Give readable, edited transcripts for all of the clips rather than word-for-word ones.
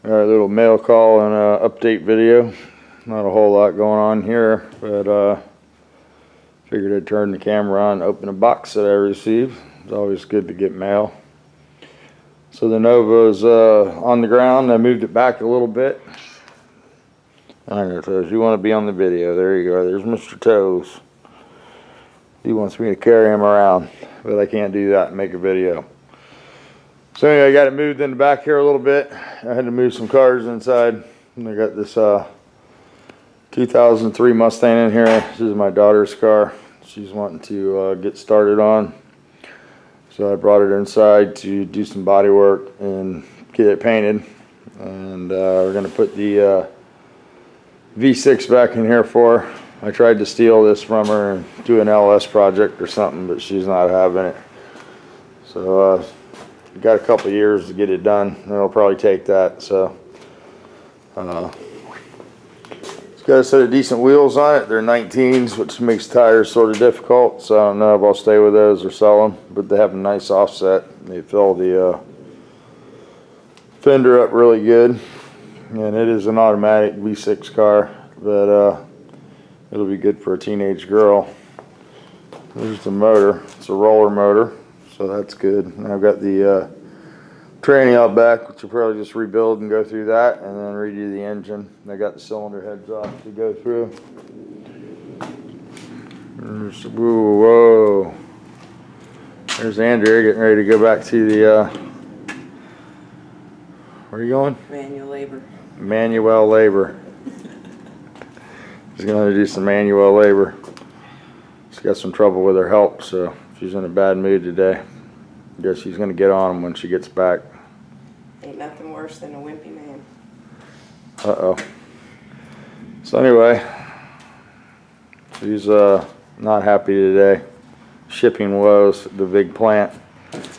Our little mail call and update video. Not a whole lot going on here, but figured I'd turn the camera on and open a box that I received. It's always good to get mail. So the Nova's on the ground. I moved it back a little bit. Alright, so if you want to be on the video, there you go. There's Mr. Toes. He wants me to carry him around, but I can't do that and make a video. So anyway, I got it moved in the back here a little bit. I had to move some cars inside. And I got this 2003 Mustang in here. This is my daughter's car. She's wanting to get started on. So I brought it inside to do some body work and get it painted. And we're going to put the V6 back in here for her. I tried to steal this from her and do an LS project or something, but she's not having it. So got a couple years to get it done, and it'll probably take that. So it's got a set of decent wheels on it. They're 19s, which makes tires sort of difficult, so I don't know if I'll stay with those or sell them, but they have a nice offset. They fill the fender up really good, and it is an automatic V6 car, but it'll be good for a teenage girl. There's the motor. It's a roller motor, so that's good. And I've got the tranny out back, which will probably just rebuild and go through that, and then redo the engine. And I got the cylinder heads off to go through. Whoa. There's Andrea getting ready to go back to the, where are you going? Manual labor. Manual labor. She's going to do some manual labor. She's got some trouble with her help, so she's in a bad mood today. I guess she's going to get on them when she gets back. Ain't nothing worse than a wimpy man. Uh-oh. So anyway, she's not happy today. Shipping woes at the big plant.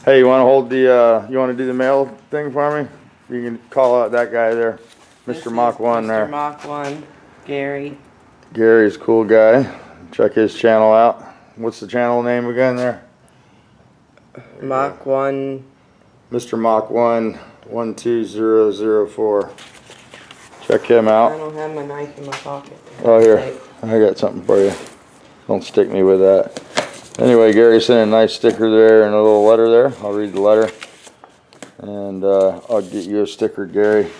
Hey, you want to hold the, you want to do the mail thing for me? You can call out that guy there, Mr. Mach 1 there. Mr. Mach 1, Gary. Gary's a cool guy. Check his channel out. What's the channel name again there? Mach 1. Mr. Mach 1 12004. Check him out. I don't have my knife in my pocket. Oh, here. I got something for you. Don't stick me with that. Anyway, Gary sent a nice sticker there and a little letter there. I'll read the letter. And I'll get you a sticker, Gary.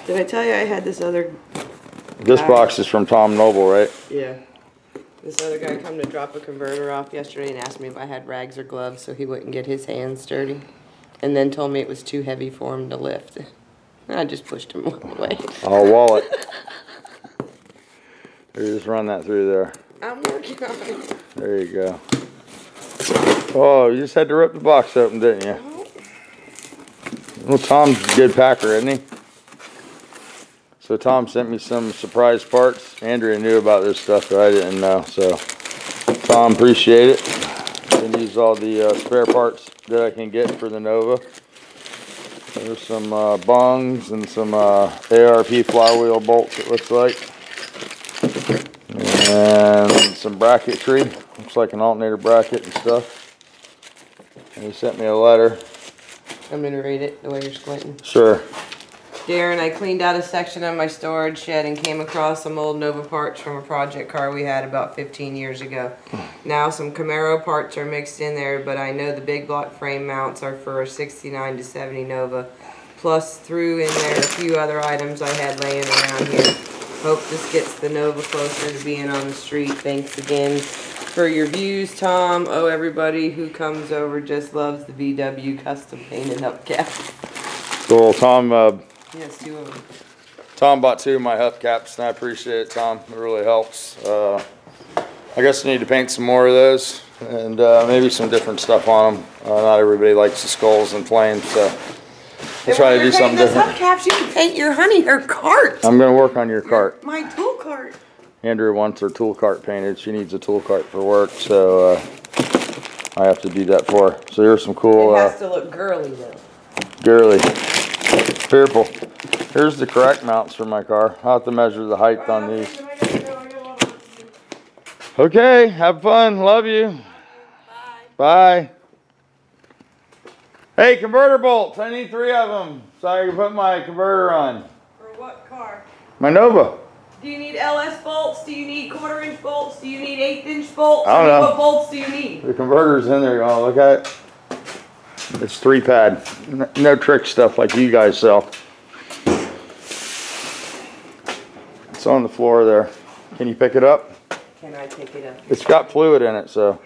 Did I tell you I had this other... This box is from Tom Noble, right? Yeah. This other guy come to drop a converter off yesterday and asked me if I had rags or gloves so he wouldn't get his hands dirty. And then told me it was too heavy for him to lift. I just pushed him away. Oh, wallet. Here, just run that through there. I'm working on it. There you go. Oh, you just had to rip the box open, didn't you? Well, Tom's a good packer, isn't he? So Tom sent me some surprise parts. Andrea knew about this stuff that I didn't know. So Tom, appreciate it. Can use all the spare parts that I can get for the Nova. There's some bongs and some ARP flywheel bolts, it looks like. And some bracketry. Looks like an alternator bracket and stuff. And he sent me a letter. I'm going to read it the way you're squinting. Sure. Darren, I cleaned out a section of my storage shed and came across some old Nova parts from a project car we had about 15 years ago. Now some Camaro parts are mixed in there, but I know the big block frame mounts are for a 69 to 70 Nova. Plus threw in there a few other items I had laying around here. Hope this gets the Nova closer to being on the street. Thanks again for your views, Tom. Oh, everybody who comes over just loves the VW custom painted hubcap. Cool, Tom. Yes, 2 of them. Tom bought 2 of my hubcaps, and I appreciate it, Tom. It really helps. I guess I need to paint some more of those, and maybe some different stuff on them. Not everybody likes the skulls and flames, so I'll try to do something different. Hubcaps, you can paint your her cart. I'm going to work on your cart. My tool cart. Andrea wants her tool cart painted. She needs a tool cart for work, so I have to do that for her. So here's some cool... It has to look girly, though. Girly. Fearful. Here's the correct mounts for my car. I'll have to measure the height on these. Okay, have fun. Love you. Bye. Bye. Hey, converter bolts. I need 3 of them so I can put my converter on. For what car? My Nova. Do you need LS bolts? Do you need 1/4-inch bolts? Do you need 1/8-inch bolts? I don't know. What bolts do you need? The converter's in there. You want to look at it? It's 3-pad. No trick stuff like you guys sell. It's on the floor there. Can you pick it up? Can I pick it up? It's got fluid in it, so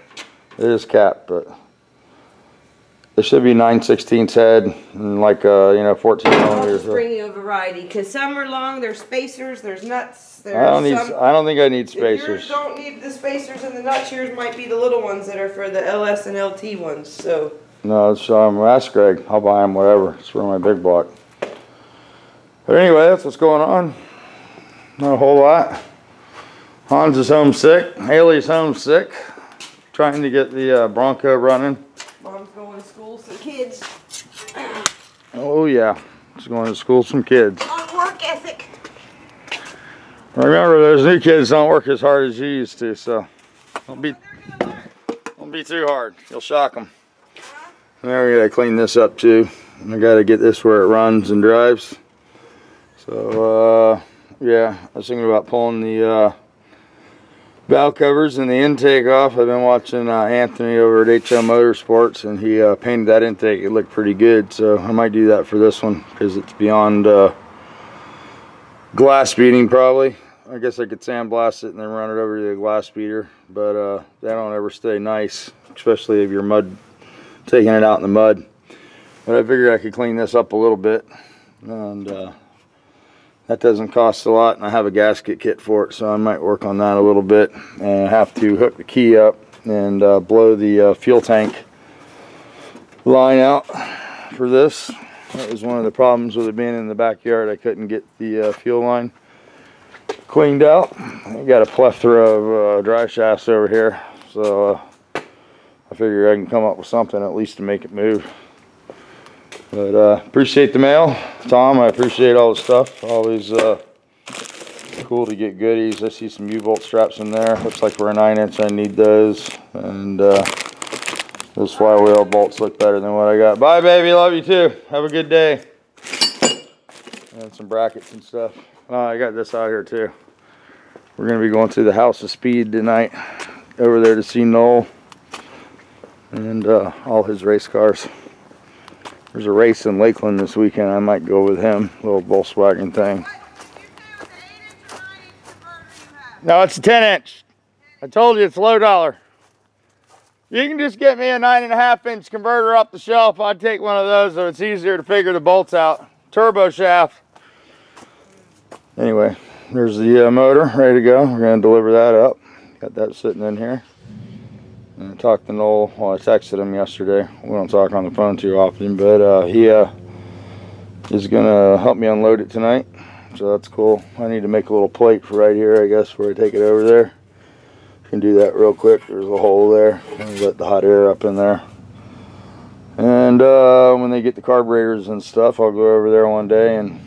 it is capped, but there should be 9/16 head and like 14 I'll millimeters. just bring you a variety because some are long. There's spacers. There's nuts. There's I don't think I need If yours spacers. don't need the spacers and the nuts. Yours might be the little ones that are for the LS and LT ones. So. No, it's ask Greg. I'll buy him whatever. It's for my big block. But anyway, that's what's going on. Not a whole lot. Hans is homesick. Haley's homesick. Trying to get the Bronco running. Mom's going to school, so kids. Oh yeah, she's going to school with some kids. On work ethic. Remember, those new kids don't work as hard as you used to, so don't be too hard. You'll shock them. Now we gotta clean this up too. I gotta get this where it runs and drives. So yeah, I was thinking about pulling the valve covers and the intake off. I've been watching Anthony over at HL Motorsports, and he painted that intake. It looked pretty good, so I might do that for this one because it's beyond glass beating probably. I guess I could sandblast it and then run it over to the glass beater, but they don't ever stay nice, especially if you're taking it out in the mud. But I figured I could clean this up a little bit, and that doesn't cost a lot, and I have a gasket kit for it, so I might work on that a little bit. And I have to hook the key up and blow the fuel tank line out for this. That was one of the problems with it being in the backyard. I couldn't get the fuel line cleaned out. I got a plethora of dry shafts over here, so I figure I can come up with something at least to make it move. But appreciate the mail, Tom. I appreciate all the stuff. Always cool to get goodies. I see some U-bolt straps in there. Looks like for a 9-inch I need those. And those flywheel bolts look better than what I got. Bye, baby. Love you too. Have a good day. And some brackets and stuff. Oh, I got this out here too. We're going to be going to the House of Speed tonight over there to see Noel and all his race cars. There's a race in Lakeland this weekend. I might go with him. Little Volkswagen thing. No, it's a 10-inch. I told you it's low dollar. You can just get me a 9.5-inch converter off the shelf. I'd take one of those so it's easier to figure the bolts out. Turbo shaft. Anyway, there's the motor ready to go. We're going to deliver that up. Got that sitting in here. And I talked to Noel, well I texted him yesterday. We don't talk on the phone too often, but he is going to help me unload it tonight. So that's cool. I need to make a little plate for right here, I guess, where I take it over there. Can do that real quick. There's a hole there. And let the hot air up in there. And when they get the carburetors and stuff, I'll go over there one day and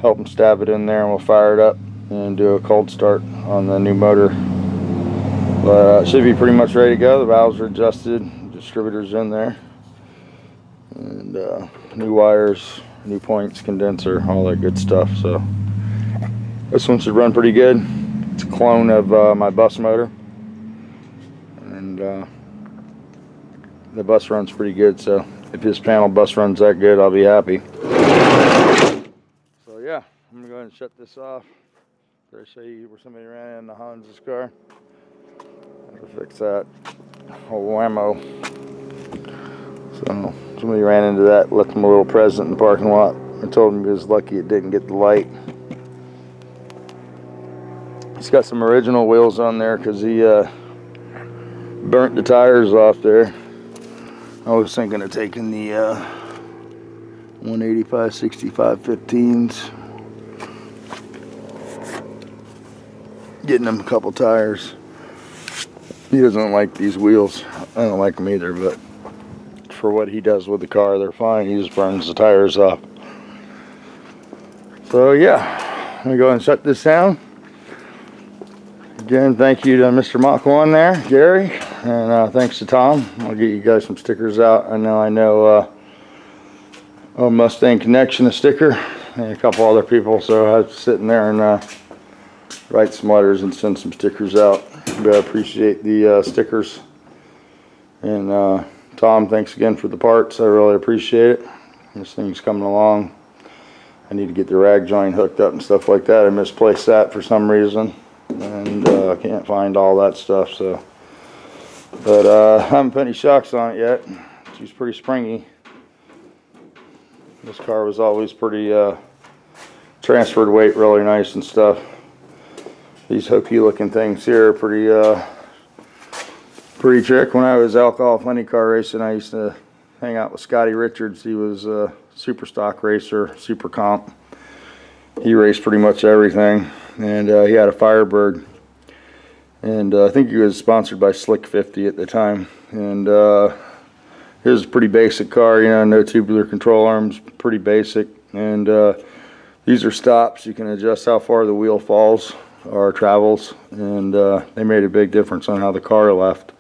help them stab it in there, and we'll fire it up and do a cold start on the new motor. But it should be pretty much ready to go. The valves are adjusted, distributors in there, and new wires, new points, condenser, all that good stuff. So this one should run pretty good. It's a clone of my bus motor, and the bus runs pretty good. So if this panel bus runs that good, I'll be happy. So yeah, I'm gonna go ahead and shut this off. Did I show you where somebody ran in the Hans's car? To fix that whole whammo. So somebody ran into that, left him a little present in the parking lot. I told him he was lucky it didn't get the light. He's got some original wheels on there because he burnt the tires off there. I was thinking of taking the 185/65 15s, getting him a couple tires. He doesn't like these wheels. I don't like them either, but for what he does with the car, they're fine. He just burns the tires off. So yeah, I'm gonna go ahead and shut this down. Again, thank you to Mr. Mach 1 there, Gary, and thanks to Tom. I'll get you guys some stickers out. I know Mustang Connection a sticker, and a couple other people, so I was sitting there and write some letters and send some stickers out. But I appreciate the stickers. And Tom, thanks again for the parts. I really appreciate it. This thing's coming along. I need to get the rag joint hooked up and stuff like that. I misplaced that for some reason, and I can't find all that stuff. So, but I haven't put any shocks on it yet. She's pretty springy. This car was always pretty transferred weight really nice and stuff. These hokey looking things here are pretty trick. When I was alcohol funny car racing, I used to hang out with Scotty Richards. He was a super stock racer, super comp. He raced pretty much everything, and he had a Firebird, and I think he was sponsored by Slick 50 at the time. And it was a pretty basic car, you know, no tubular control arms, pretty basic. And these are stops. You can adjust how far the wheel falls or travels, and they made a big difference on how the car left.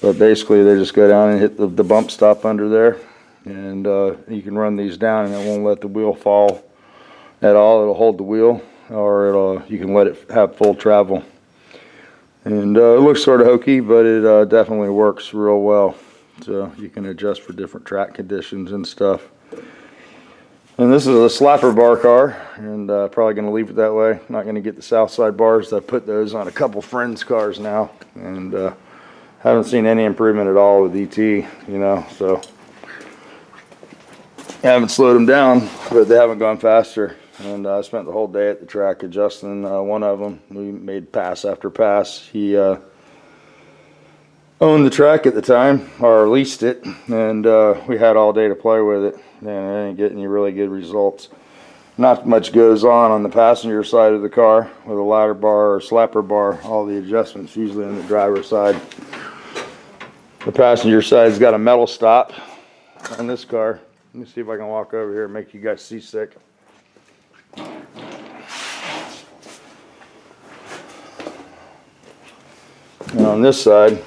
But basically they just go down and hit the bump stop under there, and you can run these down and it won't let the wheel fall at all. It'll hold the wheel, or you can let it have full travel. And it looks sort of hokey, but it definitely works real well. So you can adjust for different track conditions and stuff. And this is a slapper bar car, and probably going to leave it that way. Not going to get the south side bars. I put those on a couple friends' cars now, and haven't seen any improvement at all with ET, you know. So I haven't slowed them down, but they haven't gone faster. And I spent the whole day at the track adjusting one of them. We made pass after pass. He owned the track at the time, or leased it, and we had all day to play with it, and I didn't get any really good results. Not much goes on the passenger side of the car with a ladder bar or slapper bar. All the adjustments usually on the driver's side. The passenger side's got a metal stop on this car. Let me see if I can walk over here and make you guys seasick. And on this side,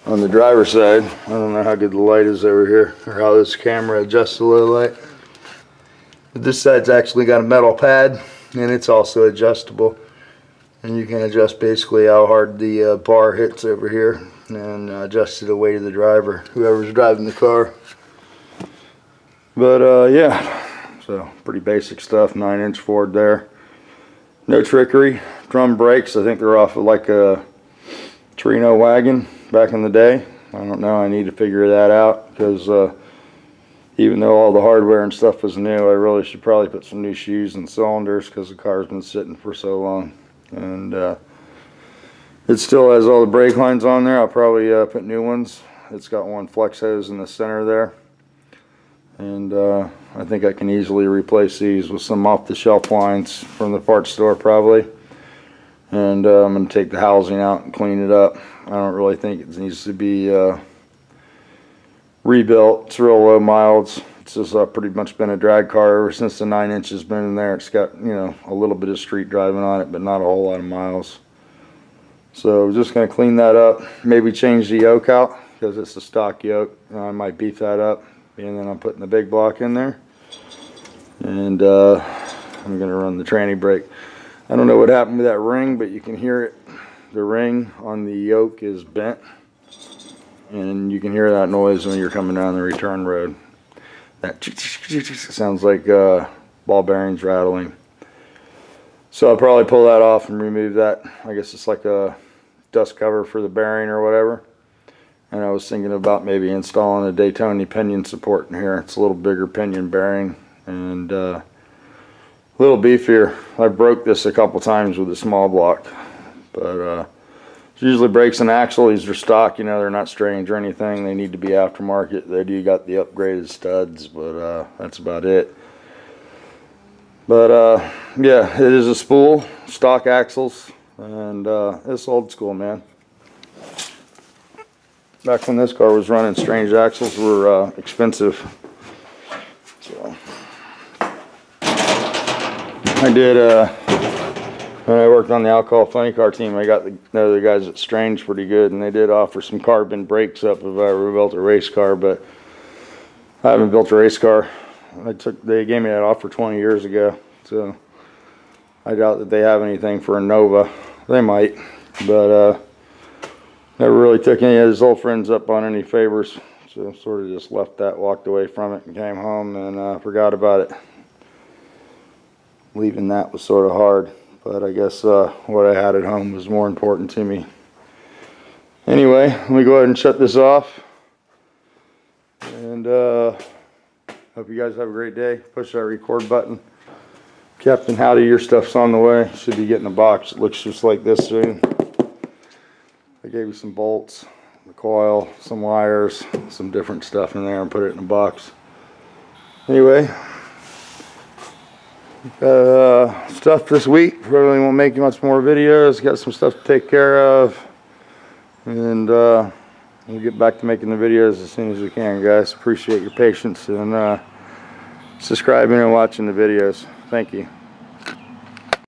on the driver's side, I don't know how good the light is over here, or how this camera adjusts the low light. But this side's actually got a metal pad, and it's also adjustable. And you can adjust basically how hard the bar hits over here, and adjust to the weight of the driver, whoever's driving the car. But yeah, so pretty basic stuff. 9-inch Ford there. No trickery. Drum brakes, I think they're off of like a Torino wagon back in the day. I don't know, I need to figure that out, because even though all the hardware and stuff was new, I really should probably put some new shoes and cylinders, because the car's been sitting for so long. And it still has all the brake lines on there. I'll probably put new ones. It's got one flex hose in the center there, and I think I can easily replace these with some off-the-shelf lines from the parts store probably. And I'm going to take the housing out and clean it up. I don't really think it needs to be rebuilt. It's real low miles. It's just pretty much been a drag car ever since the 9-inch has been in there. It's got, you know, a little bit of street driving on it, but not a whole lot of miles. So I'm just going to clean that up. Maybe change the yoke out, because it's a stock yoke. I might beef that up, and then I'm putting the big block in there. And I'm going to run the tranny brake. I don't know what happened with that ring, but you can hear it. The ring on the yoke is bent, and you can hear that noise when you're coming down the return road. That sounds like ball bearings rattling. So I'll probably pull that off and remove that. I guess it's like a dust cover for the bearing or whatever. And I was thinking about maybe installing a Daytona pinion support in here. It's a little bigger pinion bearing, and a little beefier. I broke this a couple times with a small block, but it usually breaks an axle. These are stock, you know, they're not strange or anything. They need to be aftermarket. They do got the upgraded studs, but that's about it. But yeah, it is a spool, stock axles, and it's old school, man. Back when this car was running, strange axles were expensive. So I did When I worked on the alcohol funny car team, I got to know the guys at Strange pretty good, and they did offer some carbon brakes up if I ever built a race car, but I haven't built a race car. They gave me that offer 20 years ago, so I doubt that they have anything for a Nova. They might, but never really took any of his old friends up on any favors, so sort of just left that, walked away from it, and came home and forgot about it. Leaving that was sort of hard. But I guess what I had at home was more important to me. Anyway, let me go ahead and shut this off. And hope you guys have a great day. Push that record button. Captain Howdy, your stuff's on the way. Should be getting a box. It looks just like this soon. I gave you some bolts, the coil, some wires, some different stuff in there, and put it in a box. Anyway. Stuff this week. Probably won't make much more videos. Got some stuff to take care of, and we'll get back to making the videos as soon as we can, guys. Appreciate your patience and subscribing and watching the videos. Thank you.